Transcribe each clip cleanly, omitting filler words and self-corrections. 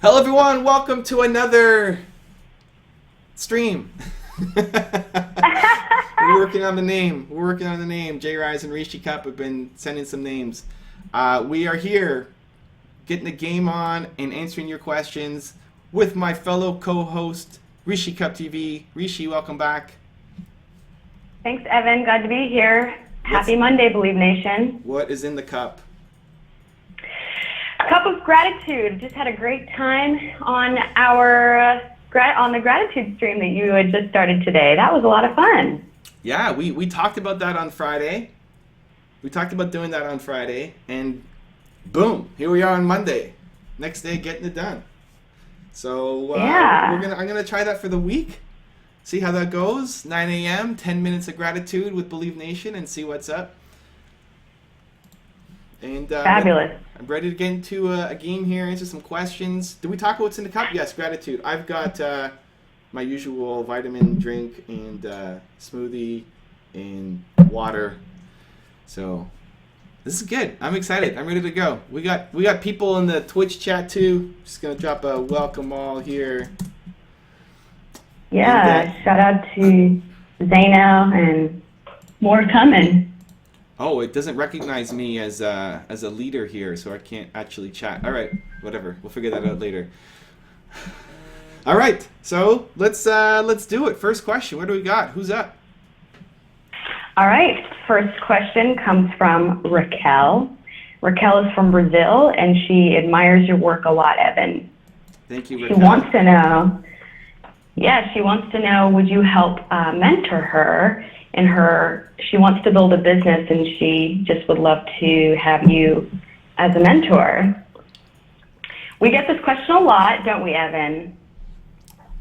Hello everyone, welcome to another stream. We're working on the name. J Rise and Rishi Cup have been sending some names. We are here getting the game on and answering your questions with my fellow co-host Rishi Cup TV. Rishi, welcome back. Thanks, Evan. Glad to be here. Happy Monday, Believe Nation. What is in the cup? Cup of gratitude. Just had a great time on our on the gratitude stream that you had just started today. That was a lot of fun. Yeah, we talked about that on Friday. We talked about doing that on Friday, and boom, here we are on Monday. Next day, getting it done. So I'm gonna try that for the week. See how that goes. 9 a.m., 10 minutes of gratitude with Believe Nation, and see what's up. And fabulous. I'm ready to get into a game here, answer some questions. Did we talk about what's in the cup? Yes, gratitude. I've got my usual vitamin drink and smoothie and water. So this is good. I'm excited. I'm ready to go. We got people in the Twitch chat too. Just gonna drop a welcome all here. Yeah, and, shout out to Zeno and more coming. Oh, it doesn't recognize me as a leader here, so I can't actually chat. All right, whatever. We'll figure that out later. All right, so let's do it. First question. What do we got? Who's up? All right. First question comes from Raquel. Raquel is from Brazil, and she admires your work a lot, Evan. Thank you, Raquel. She wants to know. Yeah, she wants to know, would you help mentor her in her, she wants to build a business and she just would love to have you as a mentor. We get this question a lot, don't we, Evan?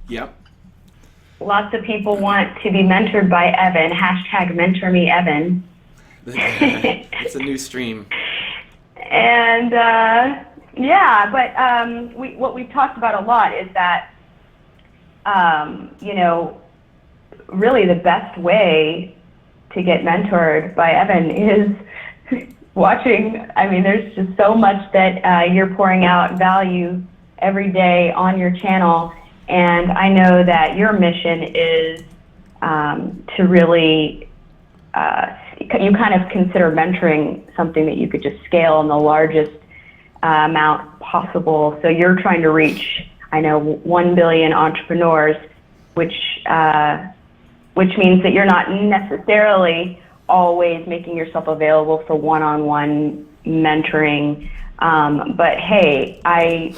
Yep. Lots of people want to be mentored by Evan. Hashtag mentor me, Evan. It's a new stream. And what we've talked about a lot is that really the best way to get mentored by Evan is watching. I mean, there's just so much that you're pouring out value every day on your channel. And I know that your mission is to really, you kind of consider mentoring something that you could just scale in the largest amount possible. So you're trying to reach, I know, 1 billion entrepreneurs, which means that you're not necessarily always making yourself available for one-on-one mentoring. But hey, I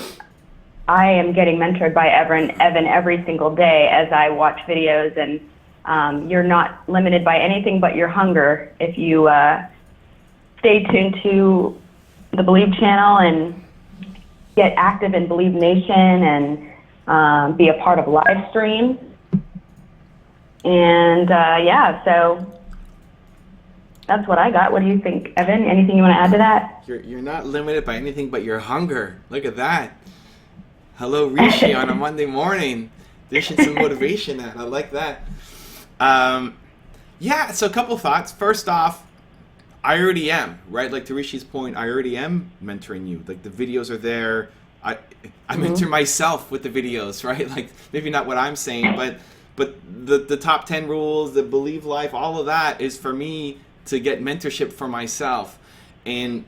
am getting mentored by Evan every single day as I watch videos, and you're not limited by anything but your hunger if you stay tuned to the Believe channel and get active in Believe Nation and be a part of live streams. And so that's what I got. What do you think, Evan? Anything you want to add to that? You're not limited by anything but your hunger. Look at that. Hello, Rishi, on a Monday morning. Dishing some motivation out. I like that. So a couple thoughts. First off, I already am, right? Like to Rishi's point, I already am mentoring you. Like the videos are there. I mentor myself with the videos, right? Like maybe not what I'm saying, but the top 10 rules, the Believe life, all of that is for me to get mentorship for myself. And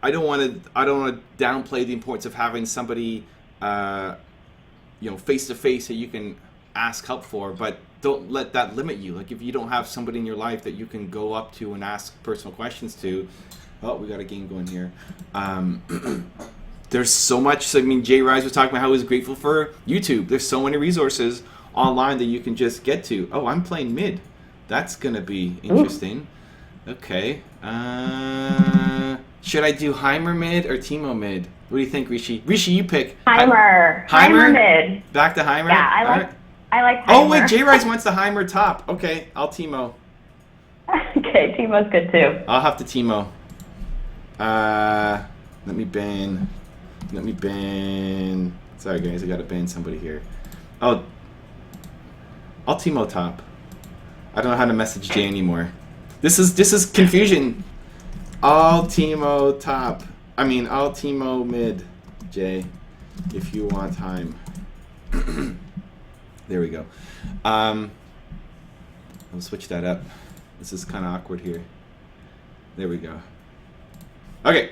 I don't want to downplay the importance of having somebody face to face that you can ask help for, but don't let that limit you. Like if you don't have somebody in your life that you can go up to and ask personal questions to, we got a game going here. There's so much. I mean, Jay Rise was talking about how he was grateful for YouTube. There's so many resources online that you can just get to. Oh, I'm playing mid. That's gonna be interesting. Ooh. Okay. Should I do Heimer mid or Timo mid? What do you think, Rishi? Rishi, you pick. Heimer. Heimer mid. Back to Heimer? Yeah, I like Heimer. Oh, wait, J Rise wants the Heimer top. Okay, I'll Timo. Okay, Timo's good too. I'll have to Timo. Let me ban. Sorry, guys, I gotta ban somebody here. Oh, I'll Timo top. I don't know how to message Jay anymore. This is confusion. I'll Timo top. I mean, I'll Timo mid, Jay. if you want time. There we go. I'll switch that up. This is kind of awkward here. There we go. Okay.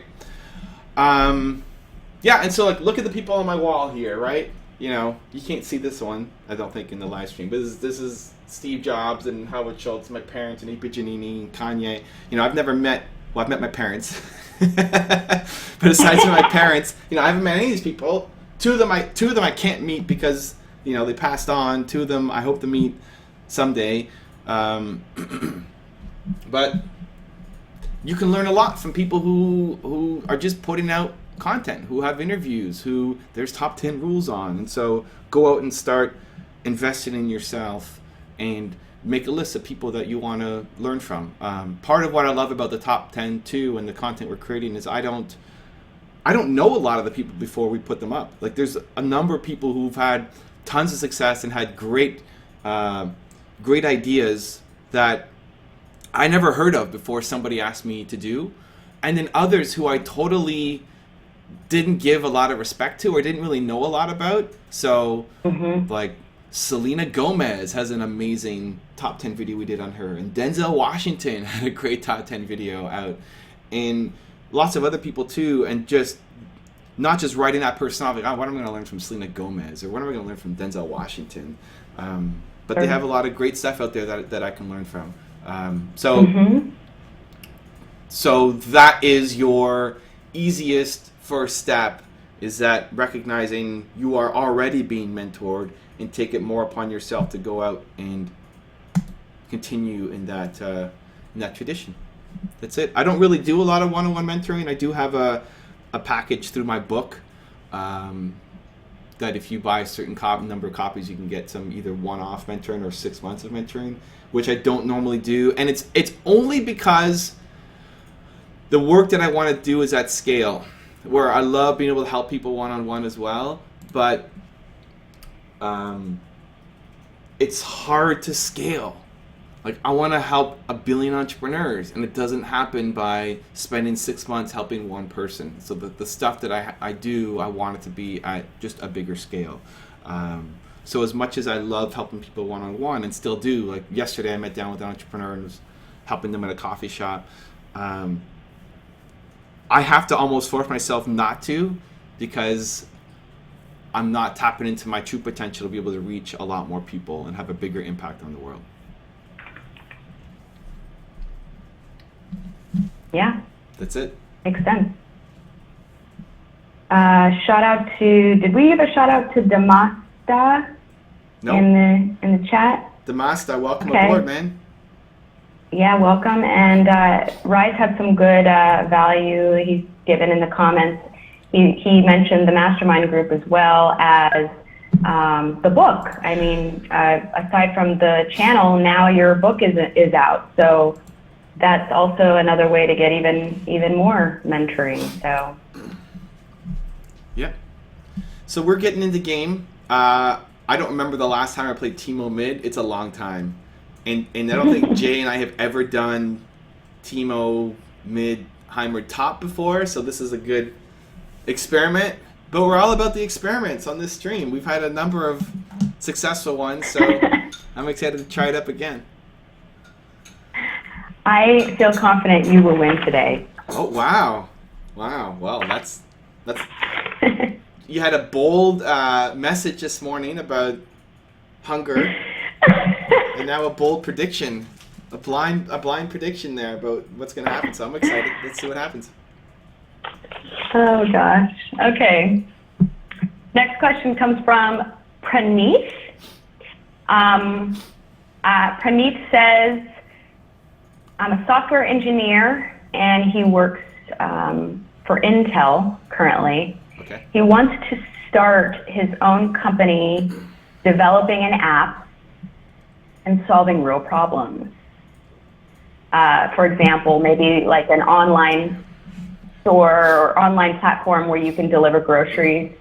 Yeah, and so like, look at the people on my wall here, right? You know, you can't see this one, I don't think, in the live stream, but this is Steve Jobs and Howard Schultz, my parents, and Ipa Giannini and Kanye. You know, I've met my parents. But aside from my parents, you know, I haven't met any of these people. Two of them I can't meet because, you know, they passed on. Two of them I hope to meet someday. But you can learn a lot from people who are just putting out content, who have interviews, who there's top 10 rules on. And so go out and start investing in yourself and make a list of people that you want to learn from. Part of what I love about the top 10 too and the content we're creating is I don't know a lot of the people before we put them up. Like, there's a number of people who've had tons of success and had great ideas that I never heard of before somebody asked me to do. And then others who I totally didn't give a lot of respect to or didn't really know a lot about. So like Selena Gomez has an amazing top 10 video we did on her, and Denzel Washington had a great top 10 video out, and lots of other people too. And just not just writing that person off like, oh, what am I going to learn from Selena Gomez, or what am I going to learn from Denzel Washington? But they have a lot of great stuff out there that I can learn from. So that is your easiest first step, is that recognizing you are already being mentored, and take it more upon yourself to go out and continue in that tradition. That's it. I don't really do a lot of one-on-one mentoring. I do have a package through my book that if you buy a certain number of copies, you can get some either one-off mentoring or 6 months of mentoring, which I don't normally do. And it's only because the work that I want to do is at scale, where I love being able to help people one-on-one as well, but it's hard to scale. Like, I want to help 1 billion entrepreneurs, and it doesn't happen by spending 6 months helping one person. So the stuff that I do, I want it to be at just a bigger scale. So as much as I love helping people one-on-one, and still do, like yesterday I met down with an entrepreneur and was helping them at a coffee shop, I have to almost force myself not to, because I'm not tapping into my true potential to be able to reach a lot more people and have a bigger impact on the world. Yeah. That's it. Makes sense. Shout out to, did we give a shout out to Damasta in the chat? Damasta, welcome aboard, man. Yeah, welcome. And Rise had some good value he's given in the comments. He mentioned the mastermind group as well as the book. I mean, aside from the channel, now your book is out. So that's also another way to get even more mentoring. So yeah. So we're getting into game. I don't remember the last time I played Teemo Mid. It's a long time. And I don't think Jay and I have ever done Teemo Mid Heimer Top before, so this is a good experiment. But we're all about the experiments on this stream. We've had a number of successful ones, so I'm excited to try it up again. I feel confident you will win today. Oh, wow. Wow. Well, that's you had a bold message this morning about hunger. And now a bold prediction, a blind prediction there about what's going to happen. So I'm excited. Let's see what happens. Oh gosh. Okay. Next question comes from Praneeth. Praneeth says, I'm a software engineer and he works for Intel currently. Okay. He wants to start his own company developing an app and solving real problems. For example, maybe like an online store or online platform where you can deliver groceries.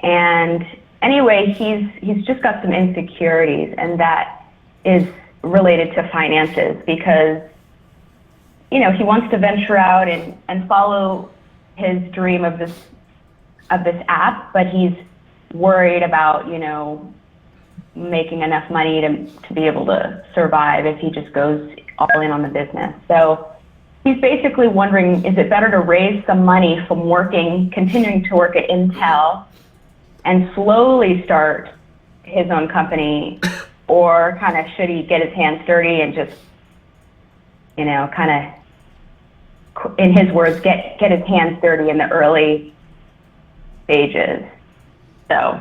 And anyway, he's just got some insecurities, and that is related to finances, because he wants to venture out and follow his dream of this this app, but he's worried about, making enough money to be able to survive if he just goes all in on the business. So he's basically wondering, is it better to raise some money from continuing to work at Intel and slowly start his own company, or kind of should he get his hands dirty and just, kind of, in his words, get his hands dirty in the early stages? So,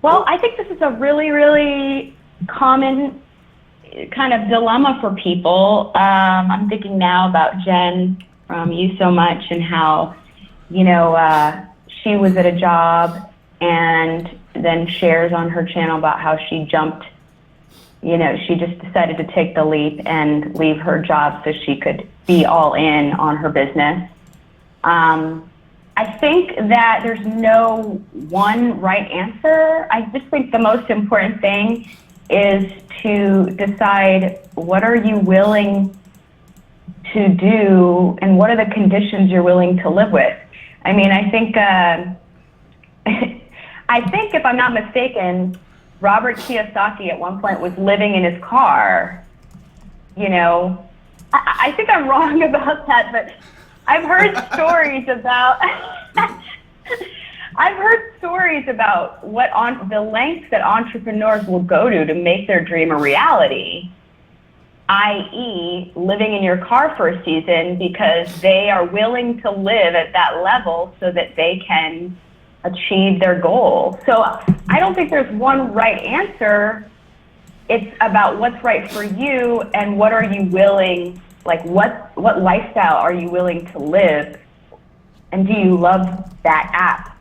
well, I think this is a really, really common kind of dilemma for people. I'm thinking now about Jen from You So Much, and how, she was at a job and then shares on her channel about how she jumped, she just decided to take the leap and leave her job so she could be all in on her business. I think that there's no one right answer. I just think the most important thing is to decide, what are you willing to do and what are the conditions you're willing to live with. I mean, I think if I'm not mistaken, Robert Kiyosaki at one point was living in his car. I think I'm wrong about that, but I've heard stories about what the lengths that entrepreneurs will go to make their dream a reality, i.e. living in your car for a season, because they are willing to live at that level so that they can achieve their goal. So I don't think there's one right answer. It's about what's right for you and what are you willing, like what lifestyle are you willing to live, and do you love that app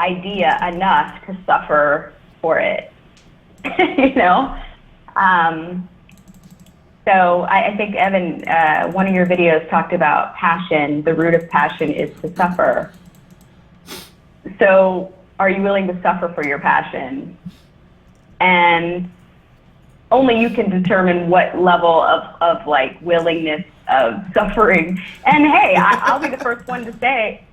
idea enough to suffer for it? So I think, Evan, one of your videos talked about passion. The root of passion is to suffer. So are you willing to suffer for your passion? And only you can determine what level of like willingness of suffering. And hey, I'll be the first one to say,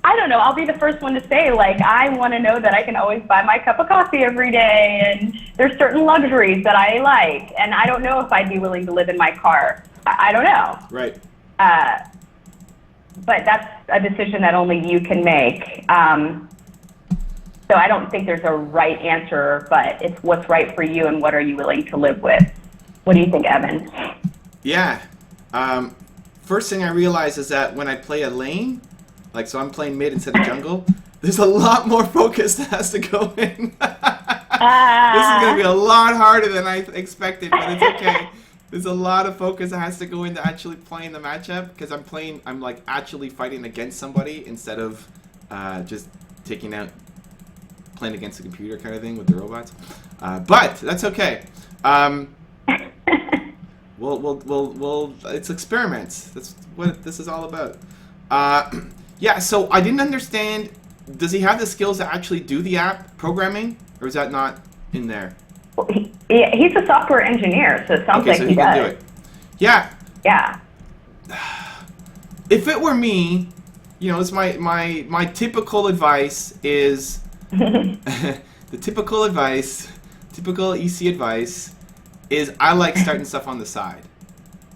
I don't know, I'll be the first one to say, like, I want to know that I can always buy my cup of coffee every day, and there's certain luxuries that I like, and I don't know if I'd be willing to live in my car. I don't know. Right. But that's a decision that only you can make. So I don't think there's a right answer, but it's what's right for you and what are you willing to live with. What do you think, Evan? Yeah. First thing I realize is that when I play a lane, like, so I'm playing mid instead of jungle, there's a lot more focus that has to go in. This is going to be a lot harder than I expected, but it's okay. There's a lot of focus that has to go into actually playing the matchup, because I'm like actually fighting against somebody instead of just playing against the computer kind of thing with the robots. But that's okay. We'll it's experiments. That's what this is all about. Yeah, so I didn't understand, does he have the skills to actually do the app programming, or is that not in there? Well, he's a software engineer, so it sounds like so he can does. Do it. Yeah. Yeah. If it were me, it's my typical advice is the typical EC advice is I like starting stuff on the side.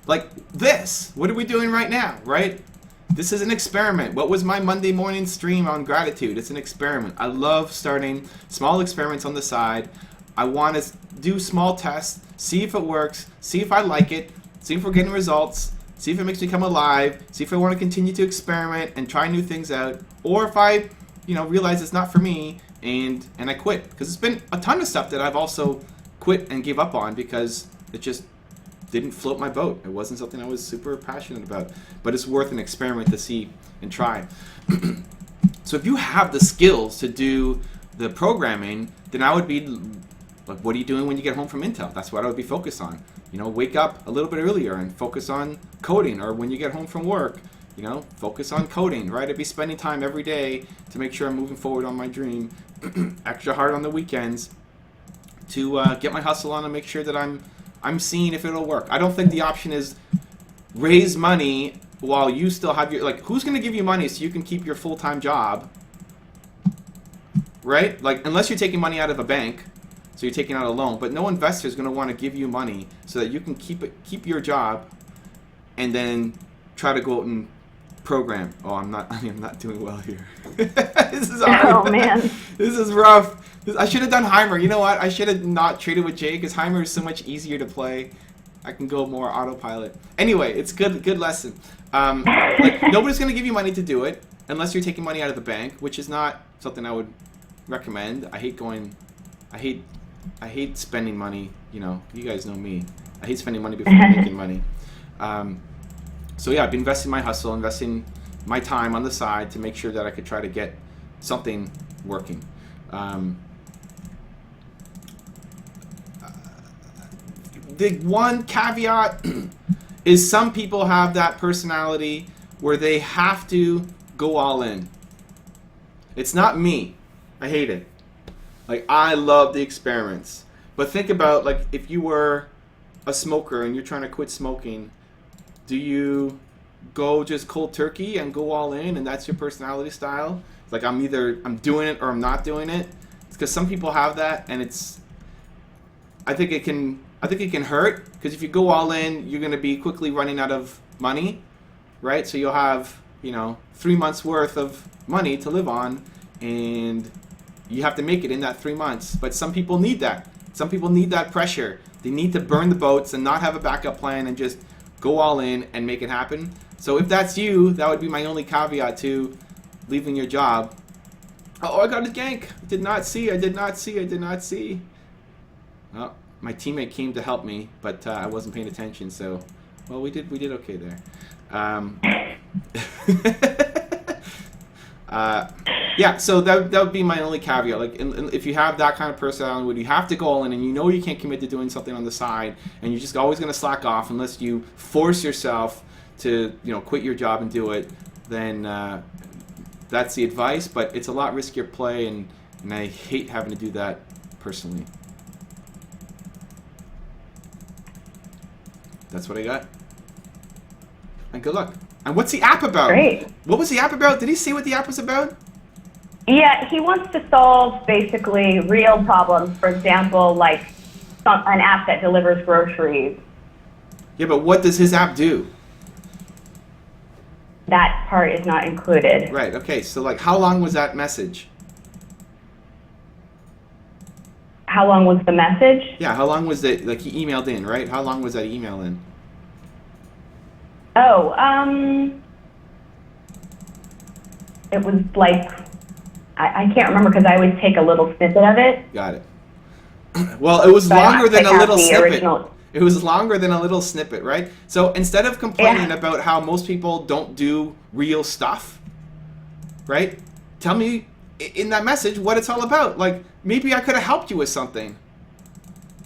Like this. What are we doing right now, right? This is an experiment. What was my Monday morning stream on gratitude? It's an experiment. I love starting small experiments on the side. I want to do small tests, see if it works, see if I like it, see if we're getting results, see if it makes me come alive, see if I want to continue to experiment and try new things out, or if I, realize it's not for me and I quit. Because it's been a ton of stuff that I've also quit and gave up on because it just didn't float my boat. It wasn't something I was super passionate about. But it's worth an experiment to see and try. So if you have the skills to do the programming, then I would be like, what are you doing when you get home from Intel? That's what I would be focused on. Wake up a little bit earlier and focus on coding, or when you get home from work, focus on coding, right? I'd be spending time every day to make sure I'm moving forward on my dream, extra hard on the weekends to get my hustle on and make sure that I'm seeing if it'll work. I don't think the option is raise money while you still have your, like, who's going to give you money so you can keep your full-time job, right? Like, unless you're taking money out of a bank, so you're taking out a loan, but no investor is going to want to give you money so that you can keep your job and then try to go out and program. Oh, I'm not doing well here. This is hard. Oh, man. This is rough. I should have done Heimer. You know what? I should have not traded with Jay because Heimer is so much easier to play. I can go more autopilot. Anyway, it's good lesson. Like, nobody's going to give you money to do it unless you're taking money out of the bank, which is not something I would recommend. I hate spending money. You know, you guys know me. I hate spending money before making money. So yeah, I've been investing my hustle, investing my time on the side to make sure that I could try to get something working. The one caveat is some people have that personality where they have to go all in. It's not me. I hate it. Like, I love the experiments. But think about, like, if you were a smoker and you're trying to quit smoking, do you go just cold turkey and go all in and that's your personality style? Like, I'm doing it or I'm not doing it. It's because some people have that, and I think it can hurt, because if you go all in, you're going to be quickly running out of money, right? So you'll have, 3 months worth of money to live on, and you have to make it in that 3 months. But some people need that. Some people need that pressure. They need to burn the boats and not have a backup plan and just go all in and make it happen. So if that's you, that would be my only caveat to leaving your job. Oh, I got a gank. I did not see. Well, my teammate came to help me, but I wasn't paying attention. So, well, we did okay there. Yeah, so that would be my only caveat. Like, if you have that kind of personality where you have to go all in and you know you can't commit to doing something on the side, and you're just always going to slack off unless you force yourself to, quit your job and do it, then that's the advice. But it's a lot riskier play, and I hate having to do that personally. That's what I got. And good luck. And what's the app about? Great. What was the app about? Did he say what the app was about? Yeah, he wants to solve basically real problems. For example, like an app that delivers groceries. Yeah, but what does his app do? That part is not included. Right, okay. So, like, how long was that message? How long was the message? Yeah, how long was it? Like, he emailed in, right? How long was that email in? Oh, it was like, I can't remember because I always take a little snippet of it. Got it. Well, it was longer than a little snippet. Original. It was longer than a little snippet, right? So instead of complaining about how most people don't do real stuff, right? Tell me in that message what it's all about. Like, maybe I could have helped you with something,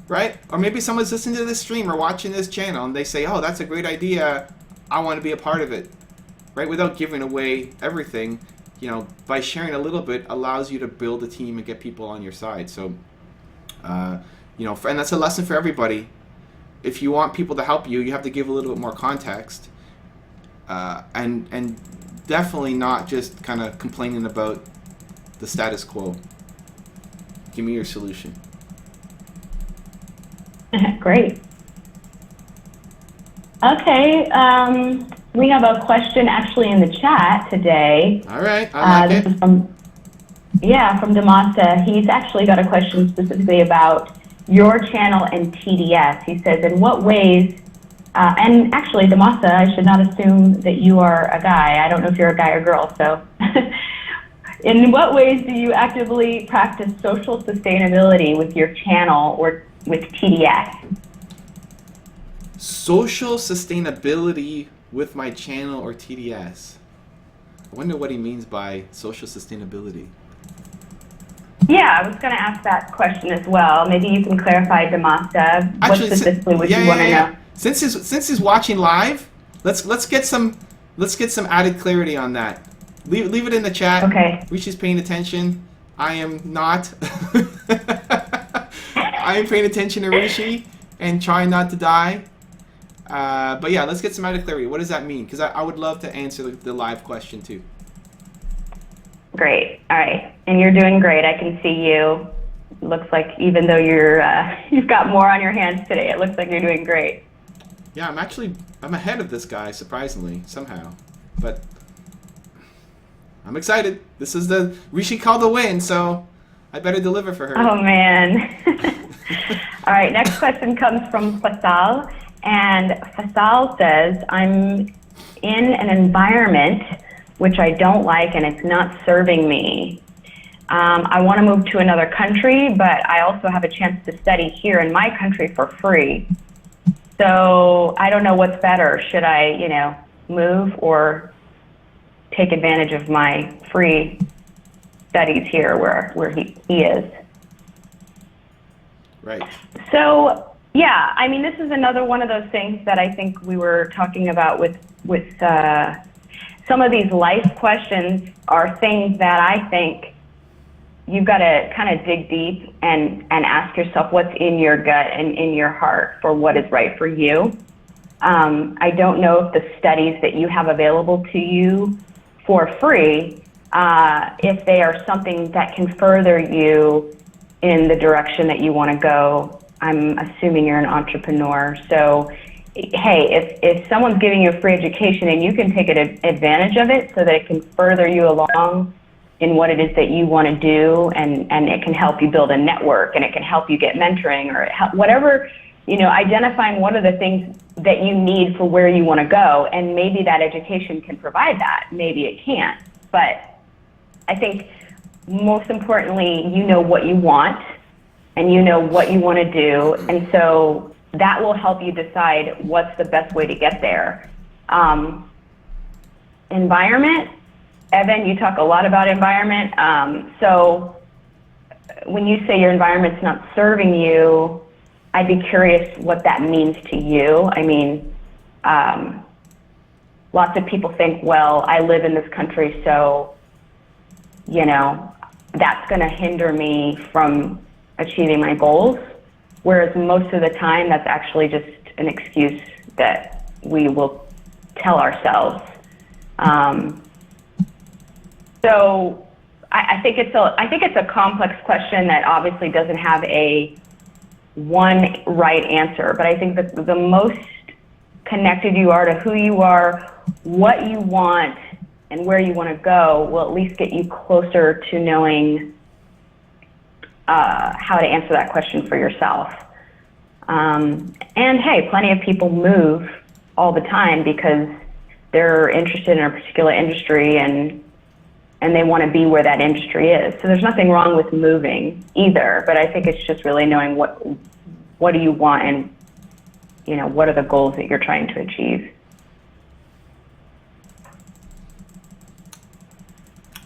right? Or maybe someone's listening to this stream or watching this channel and they say, oh, that's a great idea. I want to be a part of it, right? Without giving away everything, by sharing a little bit allows you to build a team and get people on your side. So, and that's a lesson for everybody. If you want people to help you, you have to give a little bit more context, and definitely not just kind of complaining about the status quo. Give me your solution. Great. Okay, we have a question actually in the chat today. All right, I like it. This is from Damasa. He's actually got a question specifically about your channel and TDS. He says, in what ways, and actually, Damasa, I should not assume that you are a guy. I don't know if you're a guy or girl, so. In what ways do you actively practice social sustainability with your channel or with TDS? Social sustainability with my channel or TDS. I wonder what he means by social sustainability. Yeah, I was going to ask that question as well. Maybe you can clarify, Damasa. What specifically would you want to know? Since he's watching live, let's get some added clarity on that. Leave it in the chat. Okay. Rishi's paying attention. I am not. I am paying attention to Rishi and trying not to die. But yeah, let's get some added clarity. What does that mean? Because I would love to answer the live question too. Great. All right. And you're doing great. I can see you. Looks like even though you've got more on your hands today, it looks like you're doing great. Yeah, I'm ahead of this guy, surprisingly, somehow. But I'm excited. This is Rishi called the win, so I better deliver for her. Oh, man. All right, next question comes from Fasal. And Fasal says, I'm in an environment which I don't like and it's not serving me. I want to move to another country, but I also have a chance to study here in my country for free. So I don't know what's better. Should I, move or take advantage of my free studies here where he is? Right. So, yeah, I mean, this is another one of those things that I think we were talking about with some of these life questions are things that I think you've got to kind of dig deep and ask yourself what's in your gut and in your heart for what is right for you. I don't know if the studies that you have available to you for free, if they are something that can further you in the direction that you want to go. I'm assuming you're an entrepreneur. So, hey, if someone's giving you a free education and you can take advantage of it so that it can further you along in what it is that you want to do, and it can help you build a network, and it can help you get mentoring, or whatever, identifying what are the things that you need for where you want to go, and maybe that education can provide that, maybe it can't. But I think most importantly, you know what you want, and you know what you want to do, and so that will help you decide what's the best way to get there. Environment, Evan, you talk a lot about environment. So when you say your environment's not serving you, I'd be curious what that means to you. I mean, lots of people think, well, I live in this country, so, that's going to hinder me from achieving my goals. Whereas most of the time, that's actually just an excuse that we will tell ourselves. So I think it's a complex question that obviously doesn't have a one right answer. But I think that the most connected you are to who you are, what you want, and where you want to go will at least get you closer to knowing how to answer that question for yourself. And hey, plenty of people move all the time because they're interested in a particular industry and they want to be where that industry is. So there's nothing wrong with moving either, but I think it's just really knowing what do you want and what are the goals that you're trying to achieve.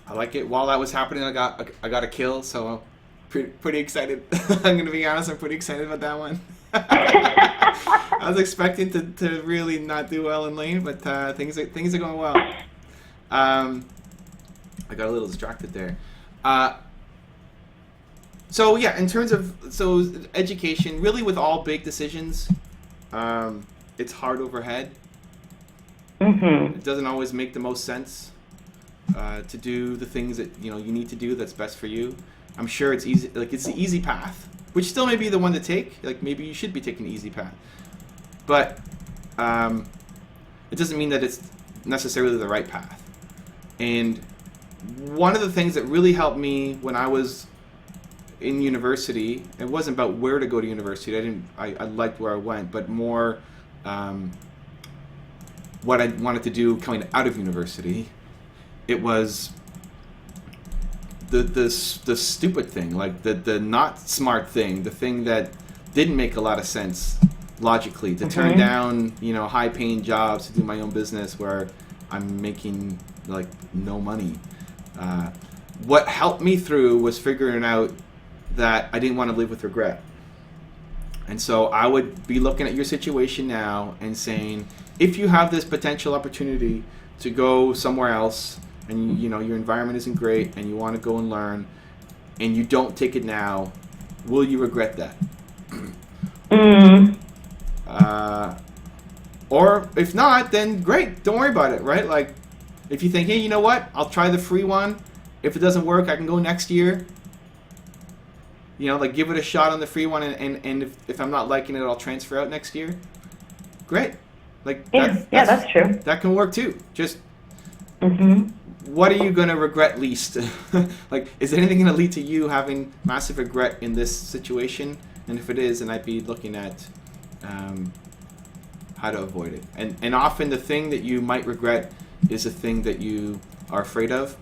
I like it. While that was happening, I got a kill, so pretty excited. I'm gonna be honest, I'm pretty excited about that one. I was expecting to really not do well in lane, but things are going well. I got a little distracted there. So yeah, in terms of education, really with all big decisions, it's hard overhead. Mm-hmm. It doesn't always make the most sense to do the things that you need to do that's best for you. I'm sure it's easy, like it's the easy path, which still may be the one to take. Like maybe you should be taking the easy path, but it doesn't mean that it's necessarily the right path. And one of the things that really helped me when I was in university, it wasn't about where to go to university. I liked where I went, but more what I wanted to do coming out of university. It was the stupid thing, like the not smart thing, the thing that didn't make a lot of sense logically, to turn down high paying jobs to do my own business where I'm making like no money. What helped me through was figuring out that I didn't want to live with regret. And so I would be looking at your situation now and saying, if you have this potential opportunity to go somewhere else and your environment isn't great and you want to go and learn and you don't take it now, will you regret that? Or if not, then great, don't worry about it, right? Like, if you think, hey, you know what, I'll try the free one. If it doesn't work, I can go next year. You know, like, give it a shot on the free one, and if I'm not liking it, I'll transfer out next year. Great. Like, that's true. That can work too. Just, Mm-hmm. what are you going to regret least? Like, is anything going to lead to you having massive regret in this situation? And if it is, then I'd be looking at how to avoid it. And often the thing that you might regret is a thing that you are afraid of.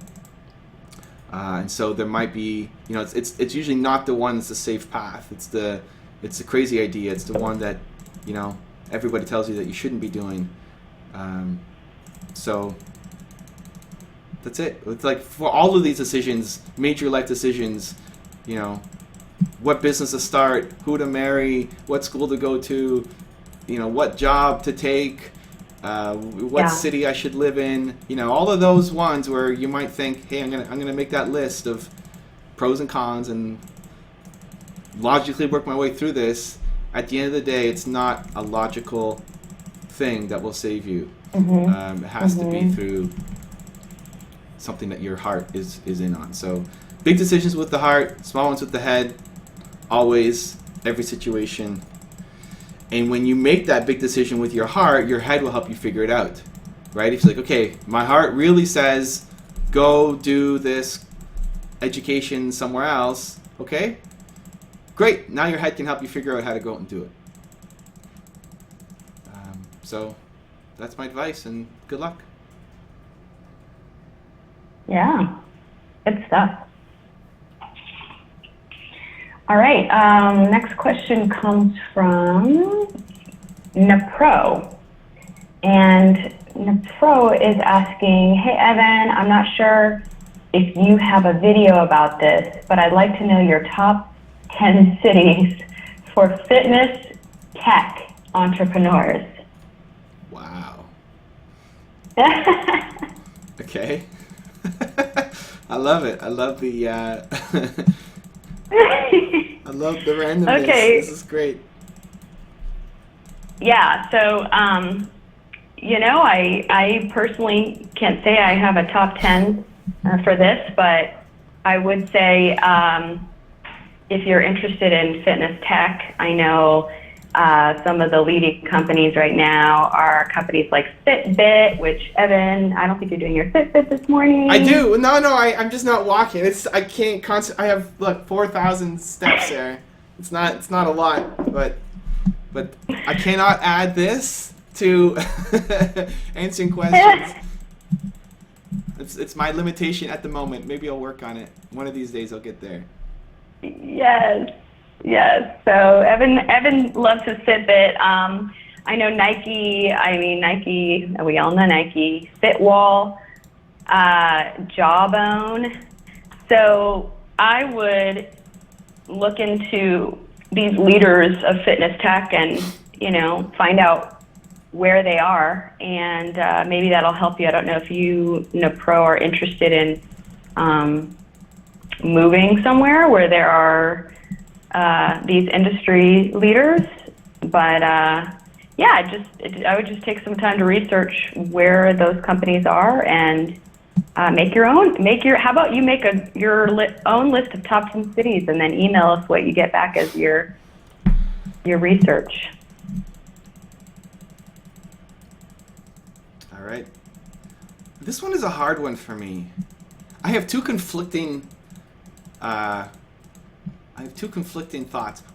And so there might be, you know, it's usually not the one that's the safe path. It's the crazy idea. It's the one that, you know, everybody tells you that you shouldn't be doing. So that's it. It's like for all of these decisions, major life decisions, you know, what business to start, who to marry, what school to go to, you know, what job to take, what city I should live in, you know, all of those ones where you might think, hey, I'm gonna make that list of pros and cons and logically work my way through this. At the end of the day, it's not a logical thing that will save you. Mm-hmm. It has to be through something that your heart is in on. So big decisions with the heart, small ones with the head, always, every situation. And when you make that big decision with your heart, your head will help you figure it out, right? If you're like, okay, my heart really says go do this education somewhere else, okay? Great, now your head can help you figure out how to go out and do it. So that's my advice, and good luck. Yeah, good stuff. All right, next question comes from Napro. And Napro is asking, hey Evan, I'm not sure if you have a video about this, but I'd like to know your top 10 cities for fitness tech entrepreneurs. Wow. Okay. I love it. I love the I love the randomness. Okay. This is great. Yeah, so you know, I personally can't say I have a top 10 for this, but I would say if you're interested in fitness tech, I know some of the leading companies right now are companies like Fitbit, which, Evan, I don't think you're doing your Fitbit this morning. I do. No, I'm just not walking. I can't I have, look, 4,000 steps there. It's not a lot, but I cannot add this to answering questions. It's my limitation at the moment. Maybe I'll work on it. One of these days I'll get there. Yes. So Evan loves his Fitbit. I know Nike. We all know Nike. Fitwall, Jawbone. So I would look into these leaders of fitness tech and, you know, find out where they are, and maybe that'll help you. I don't know if you, Napro, are interested in moving somewhere where there are these industry leaders, but yeah, I would just take some time to research where those companies are and how about you make your own list of top 10 cities and then email us what you get back as your research. All right. This one is a hard one for me. I have two conflicting thoughts.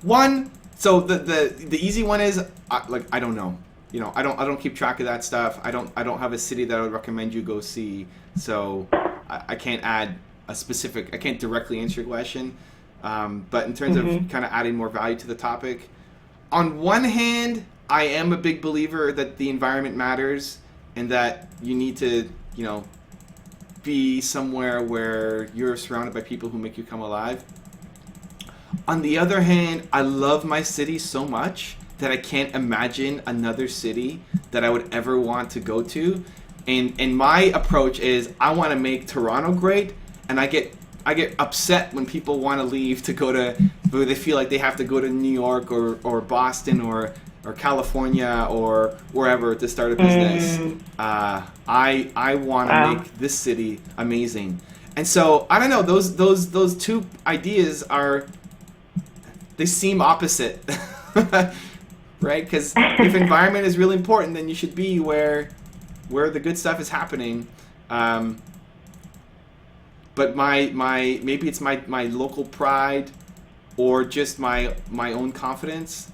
One, so the easy one is I don't know. You know, I don't keep track of that stuff. I don't have a city that I would recommend you go see. So I can't add a specific. I can't directly answer your question. But in terms of kind of adding more value to the topic, on one hand, I am a big believer that the environment matters and that you need to, you know, be somewhere where you're surrounded by people who make you come alive. On the other hand, I love my city so much that I can't imagine another city that I would ever want to go to. And my approach is I want to make Toronto great, and I get upset when people want to leave to go to, where they feel like they have to go to New York or Boston or or California or wherever to start a business. I want to make this city amazing. And so I don't know, those two ideas they seem opposite. Right? Because if environment is really important, then you should be where the good stuff is happening. But maybe it's my local pride, or just my own confidence,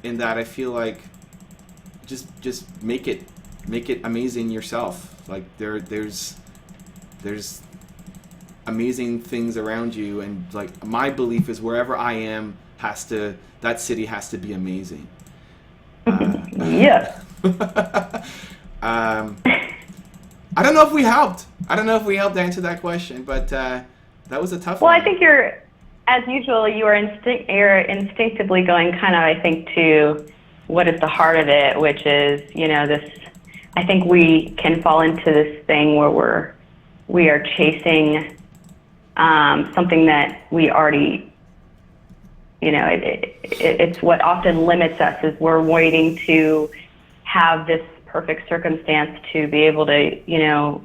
in that I feel like just make it amazing yourself. Like there's amazing things around you, and like my belief is wherever I am that city has to be amazing. Yeah. I don't know if we helped. Answer that question, but that was a tough one. Well, I think as usual, you're instinctively going kind of, I think, to what is the heart of it, which is, this. I think we can fall into this thing where we are chasing something that we already, it's what often limits us, is we're waiting to have this perfect circumstance to be able to,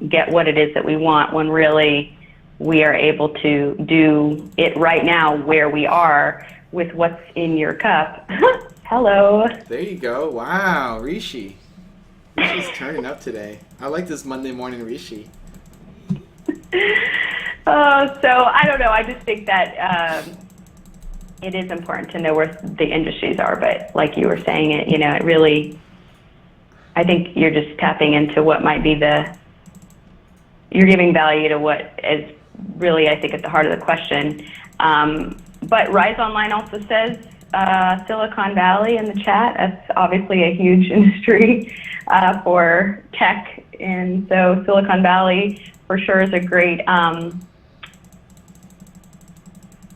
get what it is that we want, when really we are able to do it right now where we are with what's in your cup. Hello. There you go. Wow, Rishi. Rishi's turning up today. I like this Monday morning Rishi. So I don't know. I just think that it is important to know where the industries are. But like you were saying, it really, I think you're just tapping into what might be you're giving value to what is really, I think, at the heart of the question. But Rise Online also says Silicon Valley in the chat. That's obviously a huge industry for tech. And so Silicon Valley for sure is a great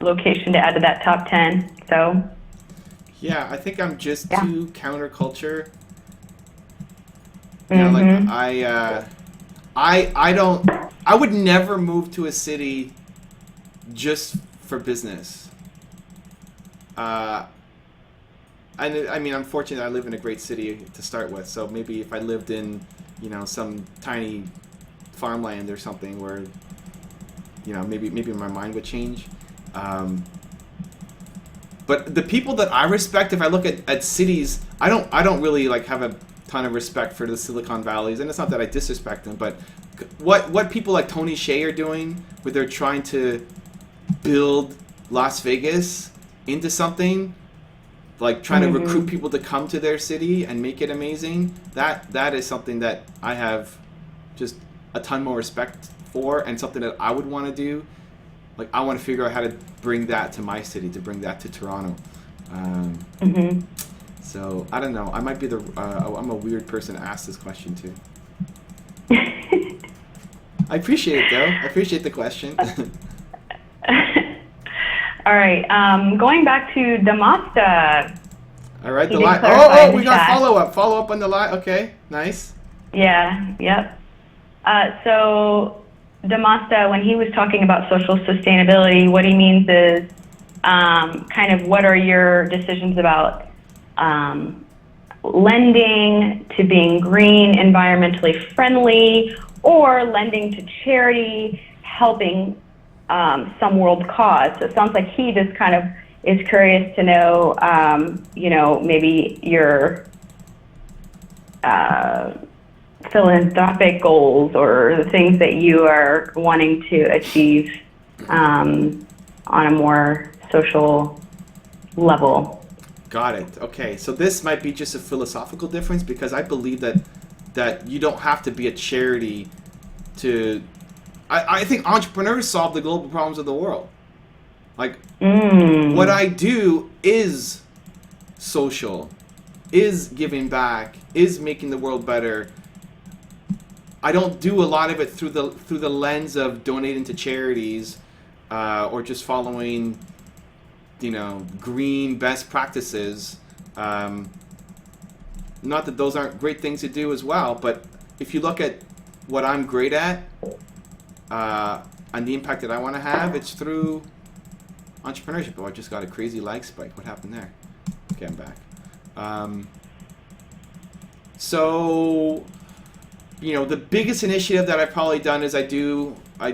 location to add to that top 10. So yeah, I think I'm just too counterculture. Like I would never move to a city just for business. I mean, I'm fortunate I live in a great city to start with, so maybe if I lived in, some tiny farmland or something where, maybe my mind would change. But the people that I respect, if I look at cities, I don't really like have a ton of respect for the Silicon Valleys, and it's not that I disrespect them, but what people like Tony Hsieh are doing, where they're trying to build Las Vegas into something, like trying to recruit people to come to their city and make it amazing, that is something that I have just a ton more respect for, and something that I would want to do. Like, I want to figure out how to bring that to my city, to bring that to Toronto. So I don't know. I might be I'm a weird person to ask this question to. I appreciate it, though. I appreciate the question. All right. Going back to Damasta. All right. The live. Oh, we got follow up. Follow up on the live. Okay. Nice. Yeah. Yep. So Damasta, when he was talking about social sustainability, what he means is kind of what are your decisions about lending to being green, environmentally friendly, or lending to charity, helping some world cause. So it sounds like he just kind of is curious to know, maybe your philanthropic goals or the things that you are wanting to achieve on a more social level. Got it. Okay, so this might be just a philosophical difference, because I believe that you don't have to be a charity to... I think entrepreneurs solve the global problems of the world. Like, what I do is social, is giving back, is making the world better. I don't do a lot of it through the lens of donating to charities or just following, green best practices. Not that those aren't great things to do as well, but if you look at what I'm great at and the impact that I want to have, it's through entrepreneurship. Oh, I just got a crazy lag spike. What happened there? Okay, I'm back. So, you know, the biggest initiative that I've probably done is I do a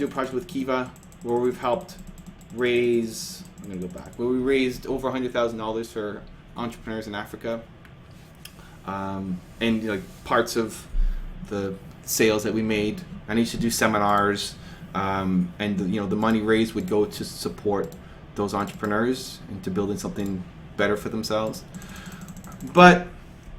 project with Kiva where we've helped raise. I'm gonna go back. Where we raised over $100,000 for entrepreneurs in Africa, and like parts of the sales that we made. I used to do seminars, and you know, the money raised would go to support those entrepreneurs into building something better for themselves. But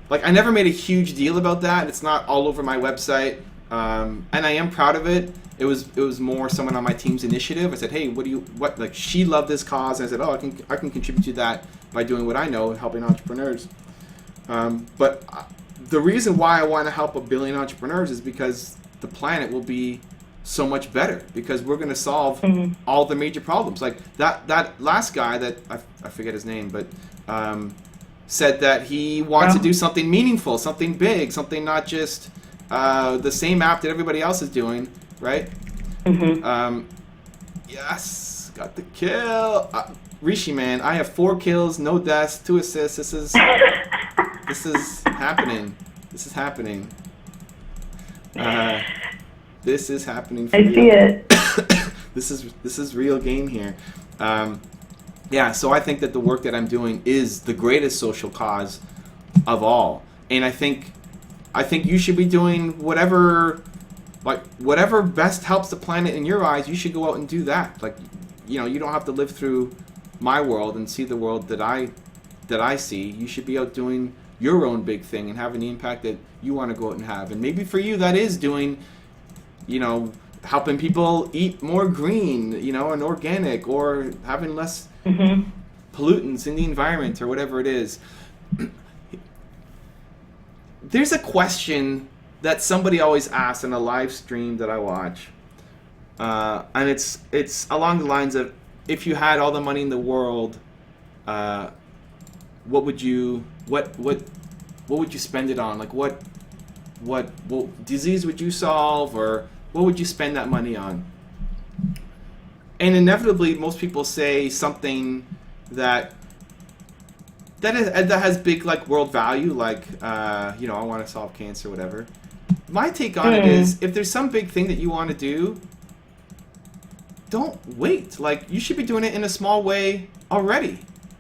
like, I never made a huge deal about that. It's not all over my website, and I am proud of it. It was more someone on my team's initiative. I said, hey, like, she loved this cause, and I said, oh, I can contribute to that by doing what I know, helping entrepreneurs. But the reason why I want to help 1 billion entrepreneurs is because the planet will be so much better, because we're going to solve all the major problems. Like that last guy that I forget his name, but said that he wants to do something meaningful, something big, something not just the same app that everybody else is doing, right? Yes, got the kill. Rishi, man, I have 4 kills, no deaths, 2 assists. This is happening. This is happening. This is happening for I see it. This is real game here. Yeah, so I think that the work that I'm doing is the greatest social cause of all, and I think you should be doing whatever best helps the planet in your eyes. You should go out and do that. Like, you know, you don't have to live through my world and see the world that I see. You should be out doing your own big thing and having the impact that you want to go out and have. And maybe for you that is doing, you know, helping people eat more green, you know, and organic, or having less pollutants in the environment, or whatever it is. There's a question that somebody always asks in a live stream that I watch, and it's along the lines of, if you had all the money in the world, what would you spend it on? Like, what disease would you solve, or what would you spend that money on? And inevitably, most people say something that has big, like, world value, like, you know, I want to solve cancer, whatever. My take on it is, if there's some big thing that you want to do, don't wait. Like, you should be doing it in a small way already.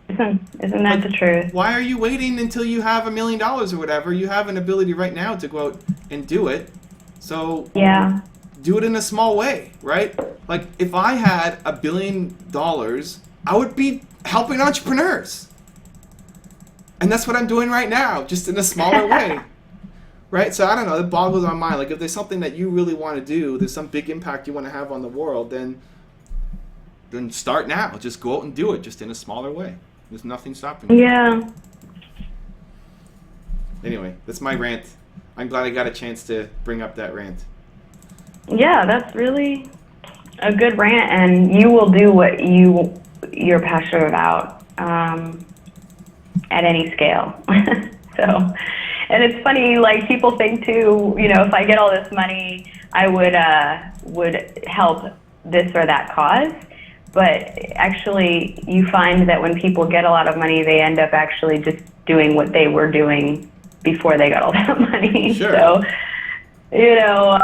Isn't that the truth? Why are you waiting until you have $1 million or whatever? You have an ability right now to go out and do it. So yeah, do it in a small way, right? Like, if I had $1 billion, I would be helping entrepreneurs. And that's what I'm doing right now, just in a smaller way. Right? So I don't know, it boggles my mind. Like, if there's something that you really want to do, there's some big impact you want to have on the world, then start now. Just go out and do it, just in a smaller way. There's nothing stopping you. Yeah. Anyway, that's my rant. I'm glad I got a chance to bring up that rant. Yeah, that's really a good rant, and you will do what you're passionate about at any scale. So, and it's funny, like, people think too, you know, if I get all this money, I would help this or that cause. But actually, you find that when people get a lot of money, they end up actually just doing what they were doing before they got all that money. Sure. So, you know,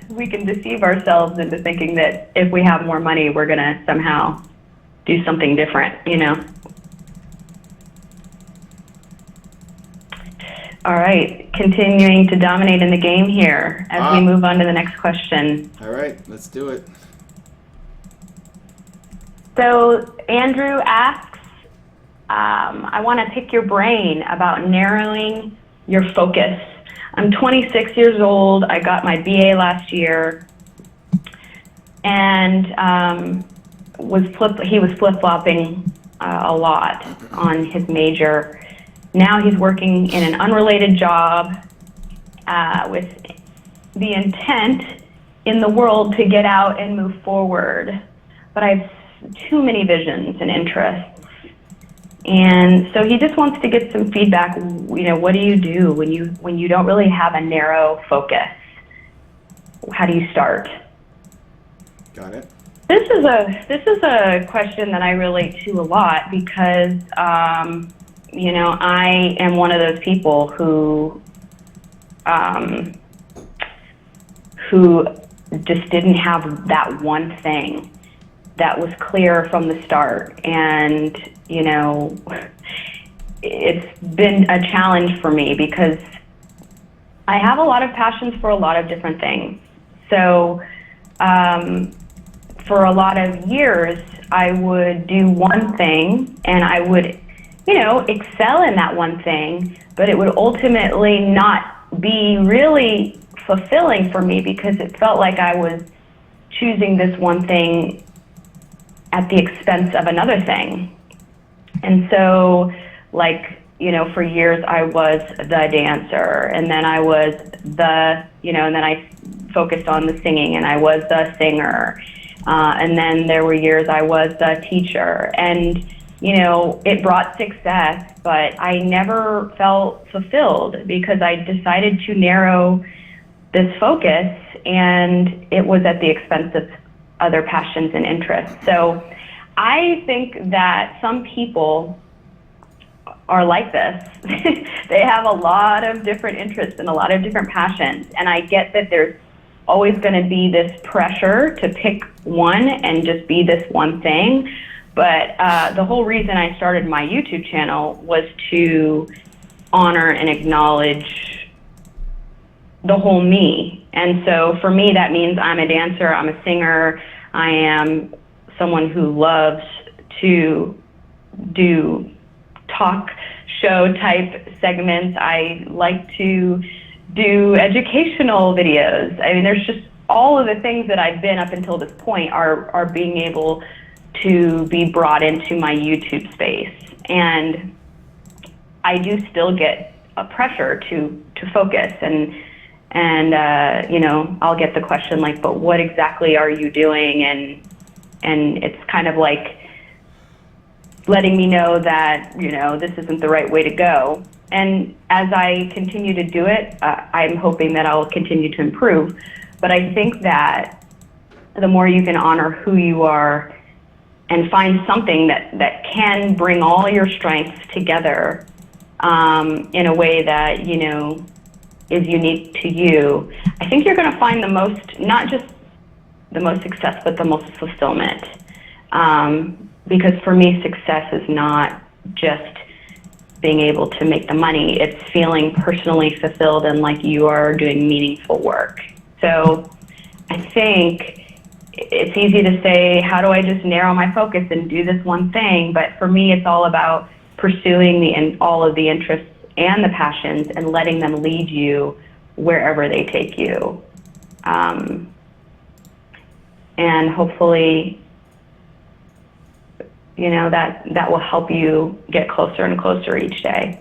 we can deceive ourselves into thinking that if we have more money, we're going to somehow do something different, you know. All right, continuing to dominate in the game here as we move on to the next question. All right, let's do it. So Andrew asks, I want to pick your brain about narrowing your focus. I'm 26 years old. I got my BA last year, and he was flip-flopping a lot on his major. Now he's working in an unrelated job with the intent in the world to get out and move forward. But I have too many visions and interests. And so he just wants to get some feedback. You know, what do you do when you don't really have a narrow focus? How do you start? Got it. This is a question that I relate to a lot because I am one of those people who just didn't have that one thing that was clear from the start. And, it's been a challenge for me because I have a lot of passions for a lot of different things. So for a lot of years, I would do one thing and I would, excel in that one thing, but it would ultimately not be really fulfilling for me because it felt like I was choosing this one thing at the expense of another thing. And so, for years I was the dancer, and then I was and then I focused on the singing, and I was the singer. And then there were years I was the teacher. And, it brought success, but I never felt fulfilled because I decided to narrow this focus, and it was at the expense of other passions and interests. So I think that some people are like this. They have a lot of different interests and a lot of different passions. And I get that there's always going to be this pressure to pick one and just be this one thing. But the whole reason I started my YouTube channel was to honor and acknowledge the whole me. And so for me, that means I'm a dancer, I'm a singer, I am someone who loves to do talk show type segments. I like to do educational videos. I mean, there's just all of the things that I've been up until this point are being able to be brought into my YouTube space. And I do still get a pressure to focus, and I'll get the question like, but what exactly are you doing? And it's kind of like letting me know that, this isn't the right way to go. And as I continue to do it, I'm hoping that I'll continue to improve. But I think that the more you can honor who you are and find something that can bring all your strengths together in a way that, is unique to you, I think you're going to find the most, not just the most success, but the most fulfillment. Because for me, success is not just being able to make the money. It's feeling personally fulfilled and like you are doing meaningful work. So I think it's easy to say, how do I just narrow my focus and do this one thing? But for me, it's all about pursuing all of the interests and the passions and letting them lead you wherever they take you. And hopefully, that will help you get closer and closer each day.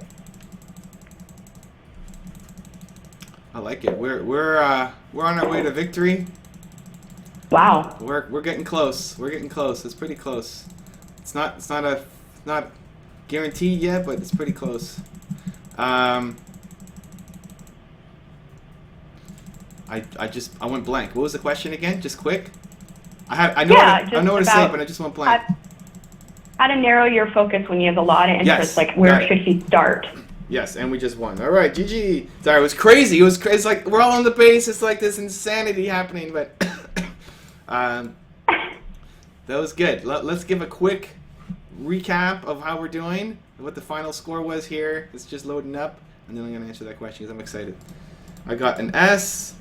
I like it. We're on our way to victory. Wow. We're getting close. We're getting close. It's pretty close. It's not guaranteed yet, but it's pretty close. I went blank. What was the question again? Just quick. I know what to say, but I just went blank. How to narrow your focus when you have a lot of interest, like where should he start? Yes, and we just won. All right, GG. Sorry, it was crazy. It was crazy. It's like we're all on the base. It's like this insanity happening, but that was good. Let's give a quick recap of how we're doing, what the final score was here. It's just loading up, and then I'm going to answer that question because I'm excited. I got an S.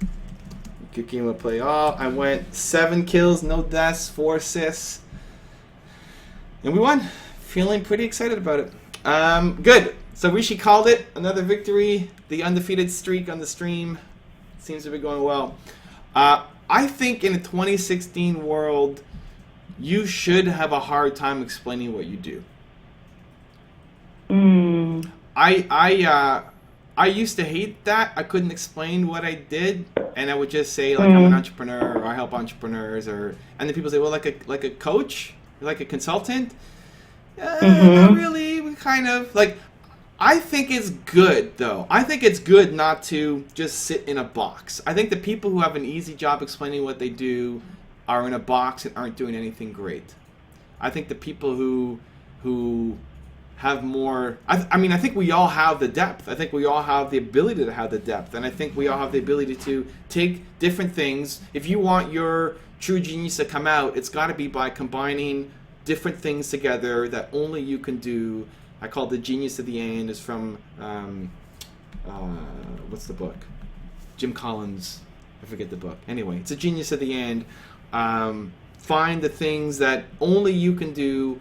Good game of play all. I went 7 kills, no deaths, 4 assists. And we won. Feeling pretty excited about it. Good. So Rishi called it. Another victory. The undefeated streak on the stream seems to be going well. I think in a 2016 world, you should have a hard time explaining what you do. I used to hate that. I couldn't explain what I did, and I would just say like I'm an entrepreneur, or I help entrepreneurs, and then people say, well, like a coach, like a consultant. Not really. We kind of like. I think it's good though. I think it's good not to just sit in a box. I think the people who have an easy job explaining what they do are in a box and aren't doing anything great. I think the people who have more. I mean, I think we all have the depth. I think we all have the ability to have the depth, and I think we all have the ability to take different things. If you want your true genius to come out, it's got to be by combining different things together that only you can do. I call it the genius of the end. Is from what's the book? Jim Collins. I forget the book. Anyway, it's a genius of the end. Find the things that only you can do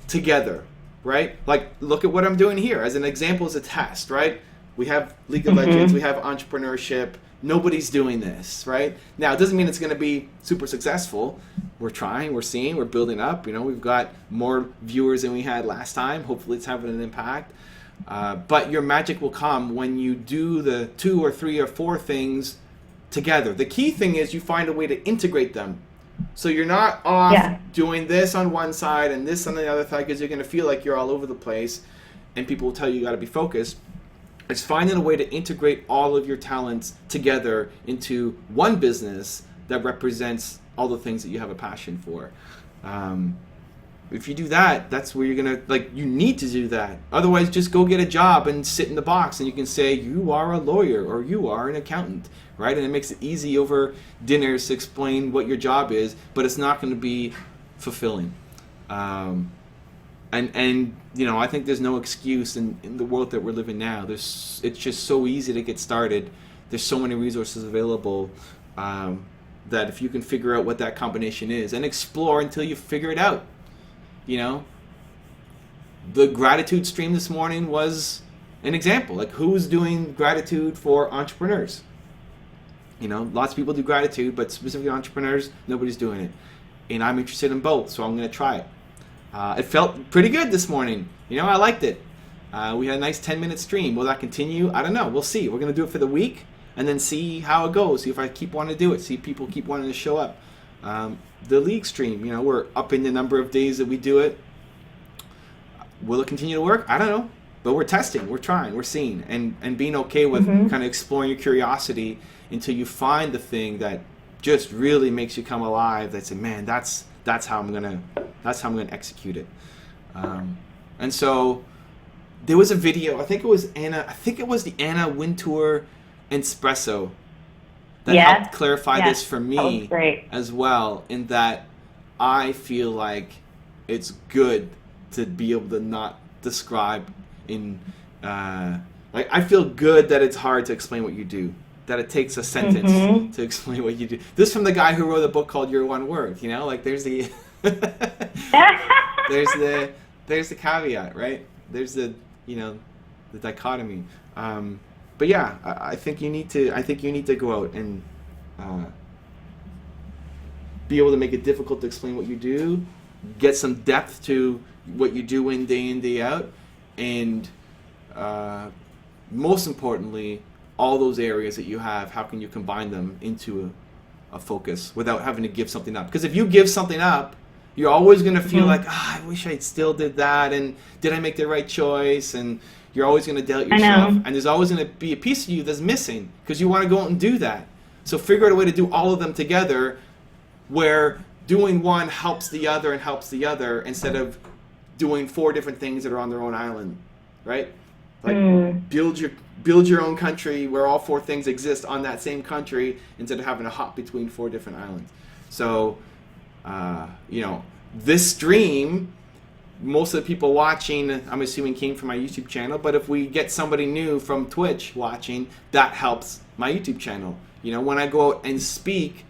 together. Right? Like, look at what I'm doing here. As an example, as a test, right? We have League of Legends, we have entrepreneurship. Nobody's doing this, right? Now, it doesn't mean it's going to be super successful. We're trying, we're seeing, we're building up. You know, we've got more viewers than we had last time. Hopefully, it's having an impact. But your magic will come when you do the 2 or 3 or 4 things together. The key thing is you find a way to integrate them. So you're not off doing this on one side and this on the other side, because you're going to feel like you're all over the place and people will tell you got to be focused. It's finding a way to integrate all of your talents together into one business that represents all the things that you have a passion for. If you do that, that's where you're going to, like, you need to do that. Otherwise, just go get a job and sit in the box and you can say you are a lawyer or you are an accountant, right? And it makes it easy over dinners to explain what your job is, but it's not going to be fulfilling. And you know, I think there's no excuse in the world that we're living now. It's just so easy to get started. There's so many resources available that if you can figure out what that combination is and explore until you figure it out. You know, the gratitude stream this morning was an example. Like, who's doing gratitude for entrepreneurs? You know, lots of people do gratitude, but specifically entrepreneurs, nobody's doing it. And I'm interested in both, so I'm going to try it. It felt pretty good this morning. You know, I liked it. We had a nice 10-minute stream. Will that continue? I don't know. We'll see. We're going to do it for the week and then see how it goes. See if I keep wanting to do it. See if people keep wanting to show up. The league stream, you know, we're up in the number of days that we do it. Will it continue to work? I don't know. But we're testing, we're trying, we're seeing, and being okay with kind of exploring your curiosity until you find the thing that just really makes you come alive. That say, man, that's how I'm gonna execute it. And so there was a video. I think it was the Anna Wintour Espresso that helped clarify this for me as well, in that I feel like it's good to be able to not describe in like, I feel good that it's hard to explain what you do, that it takes a sentence to explain what you do. This from the guy who wrote a book called Your One Word, you know, like there's the there's the caveat, right? There's the, you know, the dichotomy. But yeah, I think you need to go out and be able to make it difficult to explain what you do, get some depth to what you do in, day out, and most importantly, all those areas that you have, how can you combine them into a focus without having to give something up? Because if you give something up, you're always going to feel like, I wish I still did that, and did I make the right choice? And you're always going to doubt yourself, and there's always going to be a piece of you that's missing because you want to go out and do that. So figure out a way to do all of them together, where doing one helps the other and helps the other, instead of doing 4 different things that are on their own island, right? Like build your own country where all 4 things exist on that same country, instead of having to hop between 4 different islands. So, you know, this stream, most of the people watching, I'm assuming, came from my YouTube channel, but if we get somebody new from Twitch watching, that helps my YouTube channel. You know, when I go out and speak,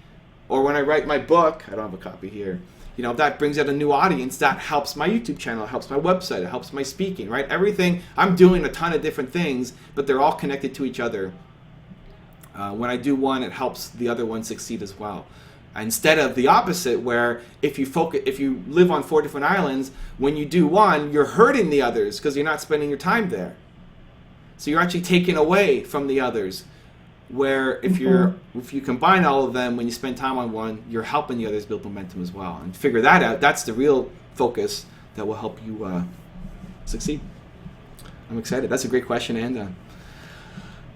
or when I write my book, I don't have a copy here, you know, that brings out a new audience, that helps my YouTube channel, it helps my website, it helps my speaking, right? Everything, I'm doing a ton of different things, but they're all connected to each other. When I do one, it helps the other one succeed as well. Instead of the opposite, where if you live on 4 different islands, when you do one, you're hurting the others because you're not spending your time there. So you're actually taking away from the others. Where if you combine all of them, when you spend time on one, you're helping the others build momentum as well. And figure that out. That's the real focus that will help you succeed. I'm excited. That's a great question, Anna.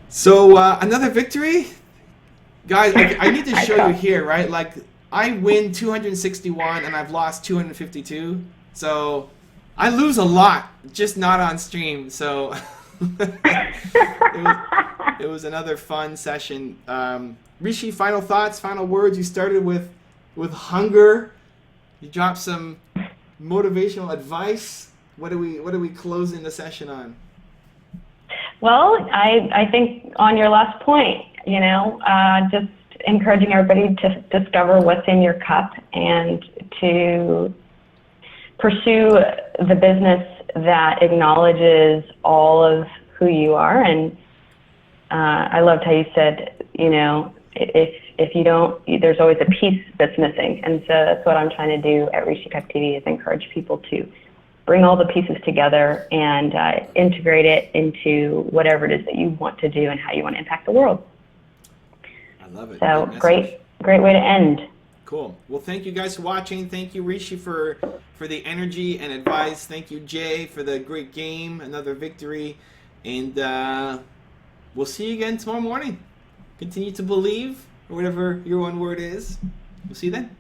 So another victory? Guys, I need to show you here, right? Like, I win 261 and I've lost 252. So I lose a lot, just not on stream. So it was another fun session. Rishi, final thoughts, final words. You started with hunger. You dropped some motivational advice. What do we close in the session on? Well, I think on your last point, just encouraging everybody to discover what's in your cup and to pursue the business that acknowledges all of who you are. And I loved how you said, if you don't, there's always a piece that's missing. And so that's what I'm trying to do at Rishi Pep TV, is encourage people to bring all the pieces together and integrate it into whatever it is that you want to do and how you want to impact the world. I love it. So great way to end. Cool. Well, thank you guys for watching. Thank you, Rishi, for the energy and advice. Thank you, Jay, for the great game, another victory. And we'll see you again tomorrow morning. Continue to believe, or whatever your one word is. We'll see you then.